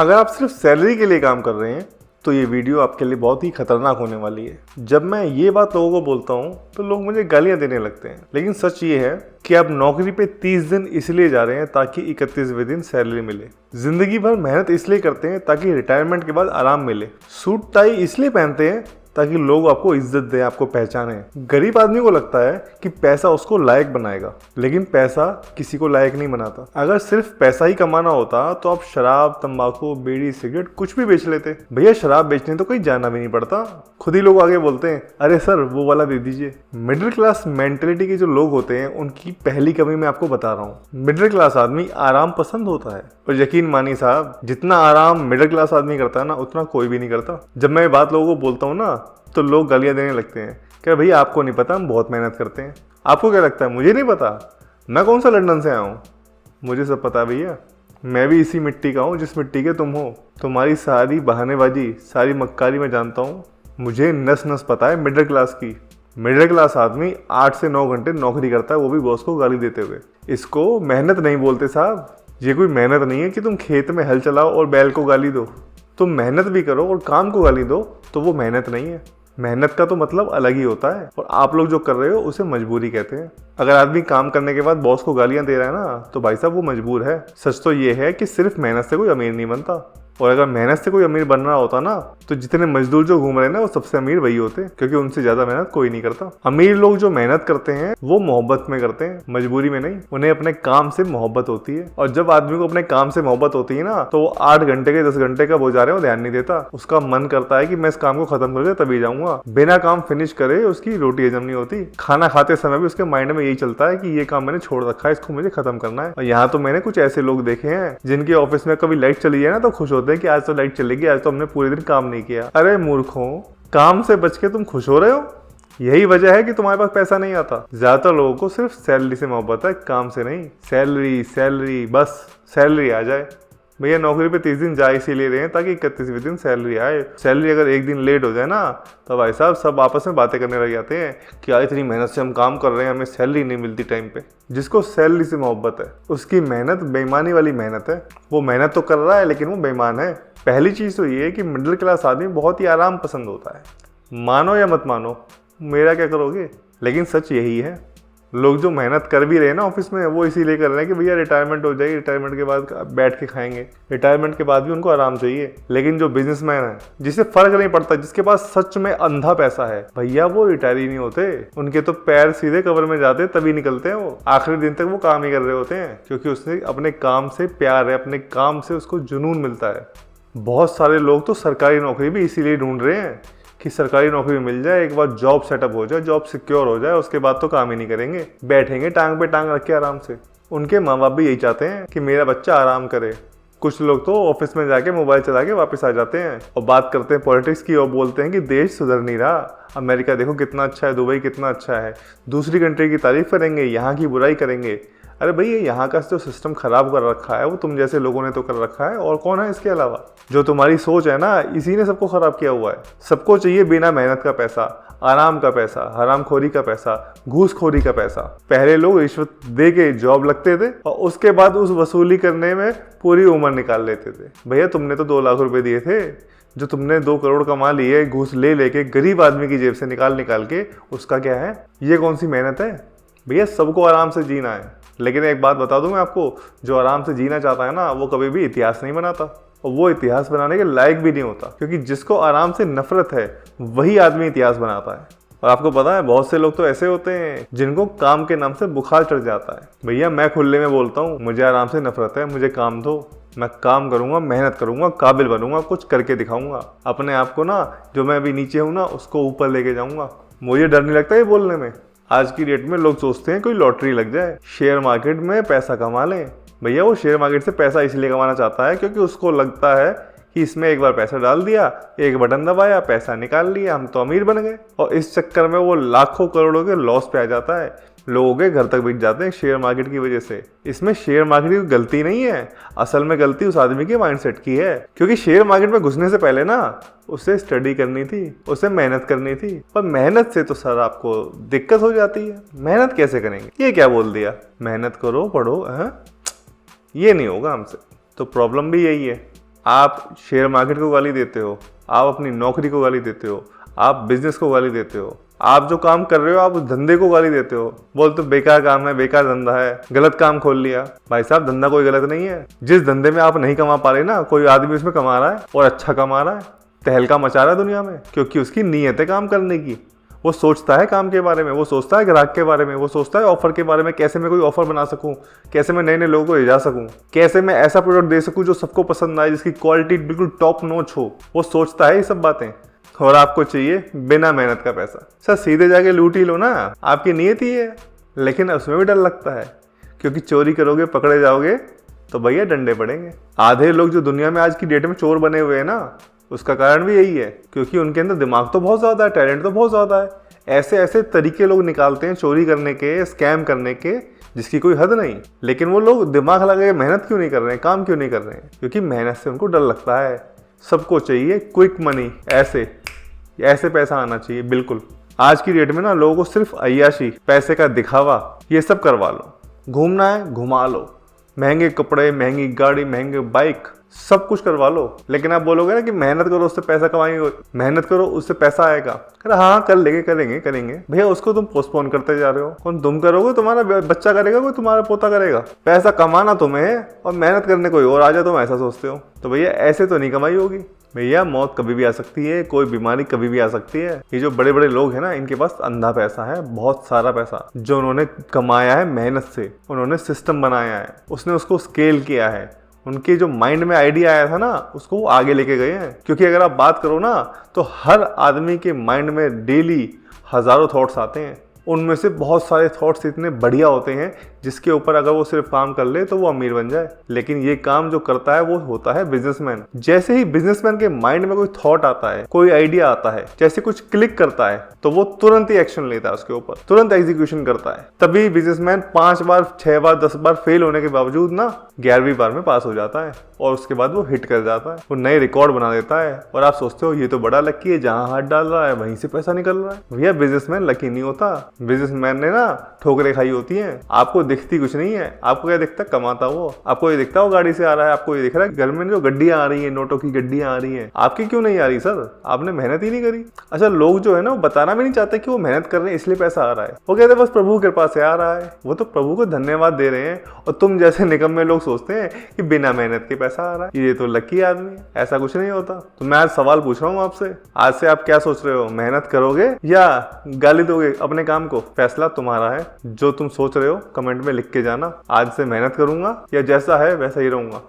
अगर आप सिर्फ सैलरी के लिए काम कर रहे हैं तो ये वीडियो आपके लिए बहुत ही खतरनाक होने वाली है। जब मैं ये बात लोगों को बोलता हूँ तो लोग मुझे गालियां देने लगते हैं, लेकिन सच ये है कि आप नौकरी पे 30 दिन इसलिए जा रहे हैं ताकि 31वें दिन सैलरी मिले। जिंदगी भर मेहनत इसलिए करते हैं ताकि रिटायरमेंट के बाद आराम मिले। सूट टाई इसलिए पहनते हैं ताकि लोग आपको इज्जत दें, आपको पहचाने। गरीब आदमी को लगता है कि पैसा उसको लायक बनाएगा, लेकिन पैसा किसी को लायक नहीं बनाता। अगर सिर्फ पैसा ही कमाना होता तो आप शराब, तंबाकू, बीड़ी, सिगरेट कुछ भी बेच लेते। भैया शराब बेचने तो कहीं जाना भी नहीं पड़ता, खुद ही लोग आगे बोलते हैं अरे सर वो वाला दे दीजिए। मिडिल क्लास मेंटेलिटी के जो लोग होते हैं उनकी पहली कमी मैं आपको बता रहा हूँ। मिडिल क्लास आदमी आराम पसंद होता है, और यकीन मानिए साहब, जितना आराम मिडिल क्लास आदमी करता है ना उतना कोई भी नहीं करता। जब मैं ये बात लोगों को बोलता हूँ ना तो लोग गालियां देने लगते हैं कि भैया आपको नहीं पता हम बहुत मेहनत करते हैं। आपको क्या लगता है मुझे नहीं पता? मैं कौन सा लंदन से आया हूँ, मुझे सब पता है भैया। मैं भी इसी मिट्टी का हूँ जिस मिट्टी के तुम हो। तुम्हारी सारी बहानेबाजी, सारी मक्कारी मैं जानता हूँ। मुझे नस नस पता है मिडिल क्लास की। मिडिल क्लास आदमी 8 से 9 घंटे नौकरी करता है, वो भी बॉस को गाली देते हुए। इसको मेहनत नहीं बोलते साहब। ये कोई मेहनत नहीं है कि तुम खेत में हल चलाओ और बैल को गाली दो। तुम मेहनत भी करो और काम को गाली दो तो वो मेहनत नहीं है। मेहनत का तो मतलब अलग ही होता है, और आप लोग जो कर रहे हो उसे मजबूरी कहते हैं। अगर आदमी काम करने के बाद बॉस को गालियां दे रहा है ना तो भाई साहब वो मजबूर है। सच तो ये है कि सिर्फ मेहनत से कोई अमीर नहीं बनता, और अगर मेहनत से कोई अमीर बन रहा होता ना तो जितने मजदूर जो घूम रहे हैं ना वो सबसे अमीर वही होते, क्योंकि उनसे ज्यादा मेहनत कोई नहीं करता। अमीर लोग जो मेहनत करते हैं वो मोहब्बत में करते हैं, मजबूरी में नहीं। उन्हें अपने काम से मोहब्बत होती है, और जब आदमी को अपने काम से मोहब्बत होती है ना तो वो 8 घंटे के 10 घंटे का वो जा रहे हो ध्यान नहीं देता। उसका मन करता है कि मैं इस काम को खत्म करके तभी जाऊंगा। बिना काम फिनिश करे उसकी रोटी हजम नहीं होती। खाना खाते समय भी उसके माइंड में यही चलता है कि ये काम मैंने छोड़ रखा है, इसको मुझे खत्म करना है। और यहाँ तो मैंने कुछ ऐसे लोग देखे हैं जिनके ऑफिस में कभी लाइट चली जाए ना तो खुश होते हैं कि आज तो लाइट चलेगी, आज तो हमने पूरे दिन काम नहीं किया। अरे मूर्खों, काम से बच के तुम खुश हो रहे हो? यही वजह है कि तुम्हारे पास पैसा नहीं आता। ज्यादातर लोगों को सिर्फ सैलरी से मोहब्बत है, काम से नहीं। सैलरी सैलरी, बस सैलरी आ जाए। भैया नौकरी पे 30 दिन जा इसीलिए रहे हैं ताकि 31वें दिन सैलरी आए। सैलरी अगर एक दिन लेट हो जाए ना तो भाई साहब सब आपस में बातें करने लग जाते हैं कि यार इतनी मेहनत से हम काम कर रहे हैं, हमें सैलरी नहीं मिलती टाइम पे। जिसको सैलरी से मोहब्बत है उसकी मेहनत बेईमानी वाली मेहनत है। वो मेहनत तो कर रहा है लेकिन वो बेईमान है। पहली चीज़ तो ये है कि मिडिल क्लास आदमी बहुत ही आराम पसंद होता है। मानो या मत मानो, मेरा क्या करोगे, लेकिन सच यही है। लोग जो मेहनत कर भी रहे हैं ना ऑफिस में वो इसीलिए कर रहे हैं कि भैया रिटायरमेंट हो जाएगी, रिटायरमेंट के बाद बैठ के खाएंगे। रिटायरमेंट के बाद भी उनको आराम चाहिए। लेकिन जो बिजनेसमैन है जिसे फर्क नहीं पड़ता, जिसके पास सच में अंधा पैसा है, भैया वो रिटायर ही नहीं होते। उनके तो पैर सीधे कब्र में जाते तभी निकलते हैं। वो आखिरी दिन तक वो काम ही कर रहे होते हैं, क्योंकि उसने अपने काम से प्यार है, अपने काम से उसको जुनून मिलता है। बहुत सारे लोग तो सरकारी नौकरी भी इसीलिए ढूंढ रहे हैं कि सरकारी नौकरी मिल जाए, एक बार जॉब सेटअप हो जाए, जॉब सिक्योर हो जाए, उसके बाद तो काम ही नहीं करेंगे, बैठेंगे टांग पे टांग रख के आराम से। उनके माँ बाप भी यही चाहते हैं कि मेरा बच्चा आराम करे। कुछ लोग तो ऑफिस में जाके मोबाइल चला के वापस आ जाते हैं और बात करते हैं पॉलिटिक्स की, और बोलते हैं कि देश सुधर नहीं रहा, अमेरिका देखो कितना अच्छा है, दुबई कितना अच्छा है। दूसरी कंट्री की तारीफ करेंगे, यहाँ की बुराई करेंगे। अरे भाई यहाँ का जो सिस्टम खराब कर रखा है वो तुम जैसे लोगों ने तो कर रखा है, और कौन है इसके अलावा? जो तुम्हारी सोच है ना इसी ने सबको खराब किया हुआ है। सबको चाहिए बिना मेहनत का पैसा, आराम का पैसा, हरामखोरी का पैसा, घूसखोरी का पैसा। पहले लोग रिश्वत दे के जॉब लगते थे और उसके बाद उस वसूली करने में पूरी उम्र निकाल लेते थे। भैया तुमने तो 2 लाख रुपए दिए थे, जो तुमने 2 करोड़ कमा लिए घूस ले लेके गरीब आदमी की जेब से निकाल के, उसका क्या है? ये कौन सी मेहनत है? भैया सबको आराम से जीना है, लेकिन एक बात बता दूं मैं आपको, जो आराम से जीना चाहता है ना वो कभी भी इतिहास नहीं बनाता, और वो इतिहास बनाने के लायक भी नहीं होता, क्योंकि जिसको आराम से नफरत है वही आदमी इतिहास बनाता है। और आपको पता है बहुत से लोग तो ऐसे होते हैं जिनको काम के नाम से बुखार चढ़ जाता है। भैया मैं खुले में बोलता हूँ, मुझे आराम से नफरत है, मुझे काम दो, मैं काम करूंगा, मेहनत करूंगा, काबिल बनूंगा, कुछ करके दिखाऊंगा। अपने आप को ना, जो मैं अभी नीचे हूँ ना उसको ऊपर लेके जाऊंगा। मुझे डर नहीं लगता ये बोलने में। आज की डेट में लोग सोचते हैं कोई लॉटरी लग जाए, शेयर मार्केट में पैसा कमा लें। भैया वो शेयर मार्केट से पैसा इसलिए कमाना चाहता है क्योंकि उसको लगता है कि इसमें एक बार पैसा डाल दिया, एक बटन दबाया, पैसा निकाल लिया, हम तो अमीर बन गए। और इस चक्कर में वो लाखों करोड़ों के लॉस पे आ जाता है। लोगों के घर तक बिक जाते हैं शेयर मार्केट की वजह से। इसमें शेयर मार्केट की गलती नहीं है, असल में गलती उस आदमी के माइंडसेट की है। क्योंकि शेयर मार्केट में घुसने से पहले ना उसे स्टडी करनी थी, उसे मेहनत करनी थी। पर मेहनत से तो सर आपको दिक्कत हो जाती है। मेहनत कैसे करेंगे? ये क्या बोल दिया, मेहनत करो, पढ़ो, ये नहीं होगा हमसे। तो प्रॉब्लम भी यही है। आप शेयर मार्केट को गाली देते हो, आप अपनी नौकरी को गाली देते हो, आप बिजनेस को गाली देते हो, आप जो काम कर रहे हो आप उस धंधे को गाली देते हो, बोलते हो बेकार काम है, बेकार धंधा है, गलत काम खोल लिया। भाई साहब धंधा कोई गलत नहीं है। जिस धंधे में आप नहीं कमा पा रहे ना, कोई आदमी उसमें कमा रहा है और अच्छा कमा रहा है, तहलका मचा रहा है दुनिया में, क्योंकि उसकी नीयत है काम करने की। वो सोचता है काम के बारे में, वो सोचता है ग्राहक के बारे में, वो सोचता है ऑफर के बारे में, कैसे मैं कोई ऑफर बना सकूं, कैसे मैं नए नए लोगों को ले जा सकूं, कैसे मैं ऐसा प्रोडक्ट दे सकूं जो सबको पसंद आए, जिसकी क्वालिटी बिल्कुल टॉप नॉच हो। वो सोचता है ये सब बातें। और आपको चाहिए बिना मेहनत का पैसा। सर सीधे जाके लूट ही लो ना, आपकी नीयत ही है। लेकिन उसमें भी डर लगता है, क्योंकि चोरी करोगे पकड़े जाओगे तो भैया डंडे पड़ेंगे। आधे लोग जो दुनिया में आज की डेट में चोर बने हुए हैं ना, उसका कारण भी यही है, क्योंकि उनके अंदर दिमाग तो बहुत ज़्यादा है, टैलेंट तो बहुत ज़्यादा है। ऐसे ऐसे तरीके लोग निकालते हैं चोरी करने के, स्कैम करने के, जिसकी कोई हद नहीं। लेकिन वो लोग दिमाग लगा के मेहनत क्यों नहीं कर रहे हैं, काम क्यों नहीं कर रहे हैं? क्योंकि मेहनत से उनको डर लगता है। सबको चाहिए क्विक मनी, ऐसे पैसा आना चाहिए। बिल्कुल आज की डेट में ना लोगों को सिर्फ अय्याशी, पैसे का दिखावा, ये सब करवा लो। घूमना है घुमा लो, महंगे कपड़े, महंगी गाड़ी, महंगे बाइक, सब कुछ करवा लो। लेकिन आप बोलोगे ना कि मेहनत करो उससे पैसा कमाएंगे, मेहनत करो उससे पैसा आएगा। कह हाँ कर लेंगे, करेंगे। भैया उसको तुम पोस्टपोन करते जा रहे हो। कौन तुम करोगे, तुम्हारा बच्चा करेगा, कोई तुम्हारा पोता करेगा। पैसा कमाना तुम्हें है और मेहनत करने कोई और आ जाए, तुम ऐसा सोचते हो। तो भैया ऐसे तो नहीं कमाई होगी। भैया मौत कभी भी आ सकती है, कोई बीमारी कभी भी आ सकती है। ये जो बड़े बड़े लोग हैं ना, इनके पास अंधा पैसा है, बहुत सारा पैसा जो उन्होंने कमाया है मेहनत से। उन्होंने सिस्टम बनाया है, उसने उसको स्केल किया है। उनके जो माइंड में आइडिया आया था ना, उसको वो आगे लेके गए हैं। क्योंकि अगर आप बात करो ना, तो हर आदमी के माइंड में डेली हजारों थॉट्स आते हैं। उनमें से बहुत सारे थॉट्स इतने बढ़िया होते हैं जिसके ऊपर अगर वो सिर्फ काम कर ले तो वो अमीर बन जाए। लेकिन ये काम जो करता है वो होता है बिजनेसमैन। जैसे ही बिजनेसमैन के माइंड में कोई थॉट आता है, कोई आइडिया आता है, जैसे कुछ क्लिक करता है, तो वो तुरंत ही एक्शन लेता है, उसके ऊपर तुरंत एग्जीक्यूशन करता है। तभी बिजनेसमैन 5 बार 6 बार 10 बार फेल होने के बावजूद ना 11वीं बार में पास हो जाता है और उसके बाद वो हिट कर जाता है, वो नए रिकॉर्ड बना देता है। और आप सोचते हो ये तो बड़ा लकी है, जहां हाथ डाल रहा है वहीं से पैसा निकल रहा है। भैया बिजनेसमैन लकी नहीं होता, बिजनेसमैन ने ना ठोकरें खाई होती हैं। आपको दिखती कुछ नहीं है, आपको क्या दिखता, कमाता वो। आपको ये दिखता वो गाड़ी से आ रहा है, आपको ये दिख रहा है घर में जो गड्डियां आ रही है, नोटों की गड्डियां आ रही हैं। आपकी क्यों नहीं आ रही सर? आपने मेहनत ही नहीं करी। अच्छा लोग जो है ना वो बताना भी नहीं चाहते कि वो मेहनत कर रहे हैं इसलिए पैसा आ रहा है। वो कहते हैं बस प्रभु की कृपा से आ रहा है। वो तो प्रभु को धन्यवाद दे रहे हैं और तुम जैसे निकम्मे लोग सोचते हैं कि बिना मेहनत के पैसा आ रहा है, ये तो लकी आदमी है। ऐसा कुछ नहीं होता। तो मैं आज सवाल पूछ रहा हूँ आपसे, आज से आप क्या सोच रहे हो? मेहनत करोगे या गाली दोगे अपने काम को? फैसला तुम्हारा है। जो तुम सोच रहे हो कमेंट में लिख के जाना। आज से मेहनत करूंगा या जैसा है वैसा ही रहूंगा।